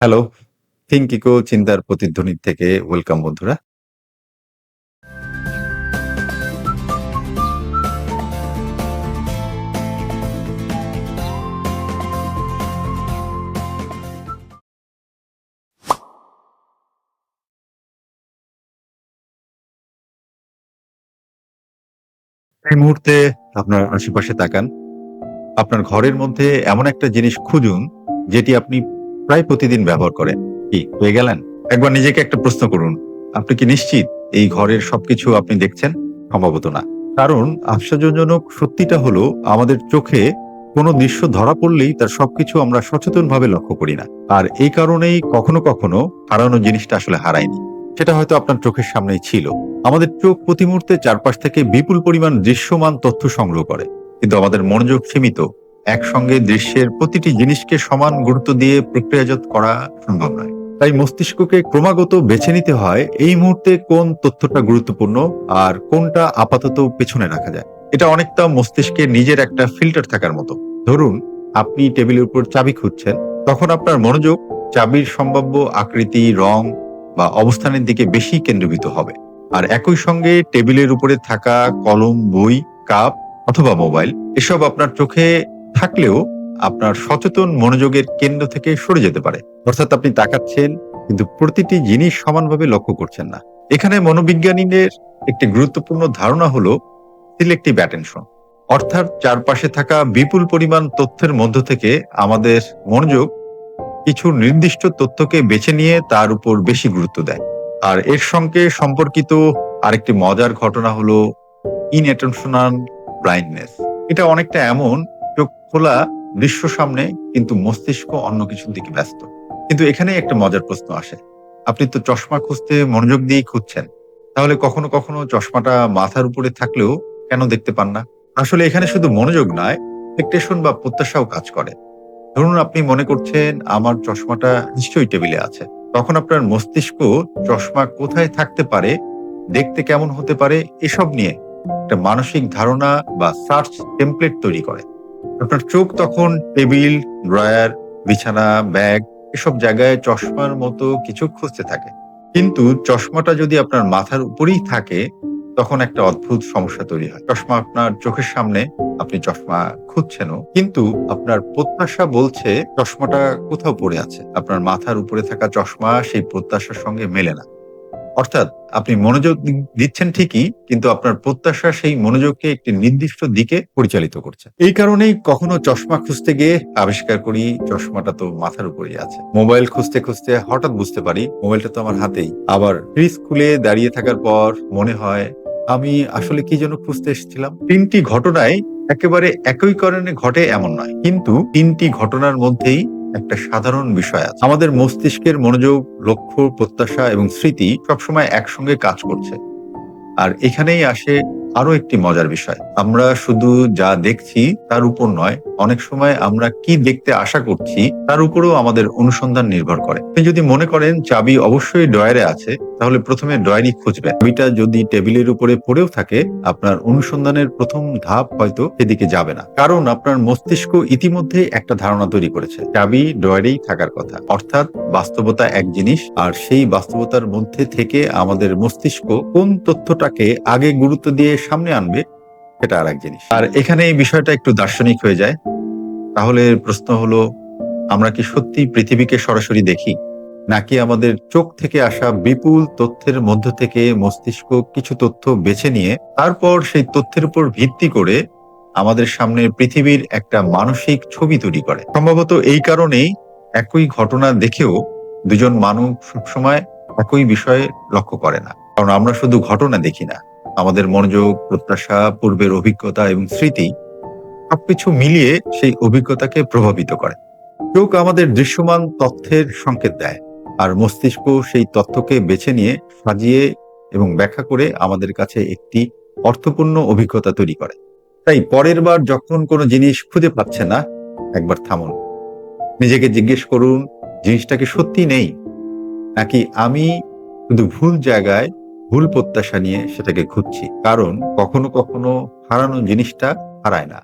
Hello, think eco চিন্তার প্রতিধ্বনি থেকে ওয়েলকাম বন্ধুরা। এই মুহূর্তে আপনার আশেপাশে তাকান। আপনার ঘরের মধ্যে এমন একটা জিনিস খুঁজুন, যেটি আপনি প্রায় প্রতিদিন ব্যবহার করেন। কি পেয়ে গেলেন? একবার নিজেকে একটা প্রশ্ন করুন। আপনি কি নিশ্চিত এই ঘরের সবকিছু আপনি দেখছেন? সম্ভবত না। কারণ আশ্চর্যজনক সত্যিটা হলো আমাদের চোখে কোনো দৃশ্য ধরা পড়লেই তার সবকিছু আমরা সচেতনভাবে লক্ষ্য করি না। আর এই কারণেই কখনো কখনো হারানো জিনিসটা আসলে হারায়নি। সেটা হয়তো আপনার চোখের সামনেই ছিল। আমাদের চোখ প্রতি মুহূর্তে চারপাশ থেকে বিপুল পরিমাণ দৃশ্যমান তথ্য সংগ্রহ করে, কিন্তু আমাদের মনোযোগ সীমিত। একসঙ্গে দৃশ্যের প্রতিটি জিনিসকে সমান গুরুত্ব দিয়ে প্রক্রিয়াজাত করা সম্ভব নয়। তাই মস্তিষ্ককে ক্রমাগত বেছে নিতে হয় এই মুহূর্তে কোন তথ্যটা গুরুত্বপূর্ণ আর কোনটা আপাতত পেছনে রাখা যায়। এটা অনেকটা মস্তিষ্কের নিজের একটা ফিল্টার থাকার মতো। ধরুন, আপনি টেবিলের উপর চাবি খুঁজছেন, তখন আপনার মনোযোগ চাবির সম্ভাব্য আকৃতি, রং বা অবস্থানের দিকে বেশি কেন্দ্রীভূত হবে। আর একই সঙ্গে টেবিলের উপরে থাকা কলম, বই, কাপ অথবা মোবাইল এসব আপনার চোখে থাকলেও আপনার সচেতন মনোযোগের কেন্দ্র থেকে সরে যেতে পারে। অর্থাৎ আপনি তাকাচ্ছেন, কিন্তু প্রতিটি জিনিস সমানভাবে লক্ষ্য করছেন না। এখানে মনোবিজ্ঞানীদের একটি গুরুত্বপূর্ণ ধারণা হলো সিলেক্টিভ অ্যাটেনশন। অর্থাৎ চারপাশে থাকা বিপুল পরিমাণ তথ্যের মধ্য থেকে আমাদের মনোযোগ কিছু নির্দিষ্ট তথ্যকে বেছে নিয়ে তার উপর বেশি গুরুত্ব দেয়। আর এর সঙ্গে সম্পর্কিত আরেকটি মজার ঘটনা হলো ইনঅ্যাটেনশনাল ব্লাইন্ডনেস। এটা অনেকটা এমন, চোখ খোলা, দৃশ্য সামনে, কিন্তু মস্তিষ্ক অন্য কিছুর দিকে ব্যস্ত। কিন্তু এখানেই একটা মজার প্রশ্ন আসে। আপনি তো চশমা খুঁজতে মনোযোগ দিয়েই খুঁজছেন, তাহলে কখনো কখনো চশমাটা মাথার উপরে থাকলেও কেন দেখতে পান না? আসলে এখানে শুধু মনোযোগ নয়, এক্সপেকটেশন বা প্রত্যাশাও কাজ করে। ধরুন, আপনি মনে করছেন আমার চশমাটা নিশ্চয়ই টেবিলে আছে। তখন আপনার মস্তিষ্ক চশমা কোথায় থাকতে পারে, দেখতে কেমন হতে পারে, এসব নিয়ে একটা মানসিক ধারণা বা সার্চ টেমপ্লেট তৈরি করে। আপনার চোখ তখন টেবিল, ড্রয়ার, বিছানা, ব্যাগ এসব জায়গায় চশমার মতো কিছু খুঁজতে থাকে। কিন্তু চশমাটা যদি আপনার মাথার উপরেই থাকে, তখন একটা অদ্ভুত সমস্যা তৈরি হয়। চশমা আপনার চোখের সামনে, আপনি চশমা খুঁজছেনও, কিন্তু আপনার প্রত্যাশা বলছে চশমাটা কোথাও পড়ে আছে। আপনার মাথার উপরে থাকা চশমা সেই প্রত্যাশার সঙ্গে মেলে না। অর্থাৎ আপনি মনোযোগ দিচ্ছেন ঠিকই, কিন্তু আপনার প্রত্যাশা সেই মনোযোগকে একটি নির্দিষ্ট দিকে পরিচালিত করছে। এই কারণেই কখনো চশমা খুঁজতে গিয়ে আবিষ্কার করি চশমাটা তো মাথার উপরেই আছে। মোবাইল খুঁজতে খুঁজতে হঠাৎ বুঝতে পারি মোবাইলটা তো আমার হাতেই। আবার ফ্রিজ খুলে দাঁড়িয়ে থাকার পর মনে হয় আমি আসলে কি যেন খুঁজতে এসেছিলাম। তিনটি ঘটনায় একেবারে একই কারণে ঘটে এমন নয়, কিন্তু তিনটি ঘটনার মধ্যেই একটা সাধারণ বিষয় আছে। আমাদের মস্তিষ্কের মনোযোগ, লক্ষ্য, প্রত্যাশা এবং স্মৃতি সবসময় একসঙ্গে কাজ করছে। আর এখানেই আসে আরো একটি মজার বিষয়। আমরা শুধু যা দেখছি তার উপর নয়, অনেক সময় আমরা কি দেখতে আশা করছি তার উপরেও আমাদের অনুসন্ধান নির্ভর করে। আপনি যদি মনে করেন চাবি অবশ্যই ড্রয়ারে আছে, তাহলে প্রথমে ড্রয়ারই খুঁজবেন। চাবিটা যদি টেবিলের উপরে পড়েও থাকে, আপনার অনুসন্ধানের প্রথম ধাপ হয়তো সেদিকে যাবে না। কারণ আপনার মস্তিষ্ক ইতিমধ্যে একটা ধারণা তৈরি করেছে চাবি ড্রয়ারেই থাকার কথা। অর্থাৎ বাস্তবতা এক জিনিস, আর সেই বাস্তবতার মধ্যে থেকে আমাদের মস্তিষ্ক কোন তথ্যটাকে আগে গুরুত্ব দিয়ে সামনে আনবে সেটা আর এক জিনিস। আর এখানে এই বিষয়টা একটু দার্শনিক হয়ে যায়। তাহলে প্রশ্ন হলো, আমরা কি সত্যি পৃথিবীকে সরাসরি দেখি, নাকি আমাদের চোখ থেকে আসা বিপুল তথ্যের মধ্য থেকে মস্তিষ্ক কিছু তথ্য বেছে নিয়ে তারপর সেই তথ্যের উপর ভিত্তি করে আমাদের সামনে পৃথিবীর একটা মানসিক ছবি তৈরি করে? সম্ভবত এই কারণেই একই ঘটনা দেখেও দুজন মানুষ সবসময় একই বিষয়ে লক্ষ্য করে না। কারণ আমরা শুধু ঘটনা দেখি না, আমাদের মনোযোগ, প্রত্যাশা, পূর্বের অভিজ্ঞতা এবং স্মৃতি সবকিছু মিলিয়ে সেই অভিজ্ঞতাকে প্রভাবিত করে। চোখ আমাদের দৃশ্যমান তথ্যের সংকেত দেয়, আর মস্তিষ্ক সেই তথ্যকে বেছে নিয়ে সাজিয়ে এবং ব্যাখ্যা করে আমাদের কাছে একটি অর্থপূর্ণ অভিজ্ঞতা তৈরি করে। তাই পরের বার যখন কোনো জিনিস খুঁজে পাচ্ছে না, একবার থামুন, নিজেকে জিজ্ঞেস করুন, জিনিসটা কি সত্যি নেই, নাকি আমি শুধু ভুল জায়গায় ভুল প্রত্যাশা নিয়ে সেটাকে খুঁজছি। কারণ কখনো কখনো হারানো জিনিসটা হারায় না,